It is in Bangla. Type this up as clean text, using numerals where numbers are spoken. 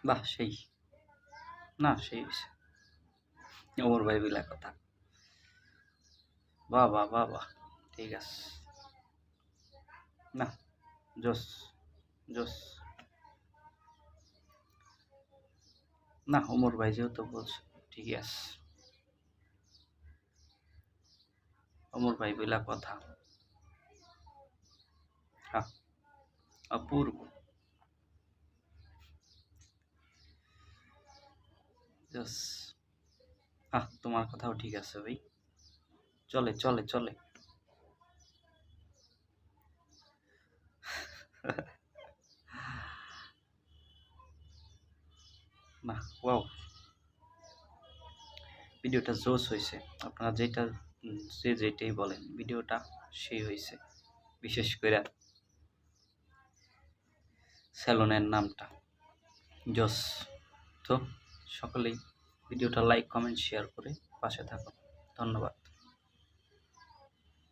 বাহ সেই না সেই হইছে। ওমর ভাই বিলা কথা। বাহ বাহ বাহ বাহ, ঠিক আছে। না জোস জোস। না ওমর ভাই যেহেতু বলছে ঠিকই আছে। ওমর ভাই বিলা কথা। হ্যাঁ, অপূর্ব। জোস। তোমার কথাও ঠিক আছে ভাই। চলে চলে চলে। না ওয়াও, ভিডিওটা জোস হয়েছে। আপনারা যেটা যে যেটাই বলেন, ভিডিওটা সেই হয়েছে। বিশেষ করে স্যালনের নামটা জোস। তো সকলেই ভিডিওটা লাইক কমেন্ট শেয়ার করে পাশে থাকুন। ধন্যবাদ।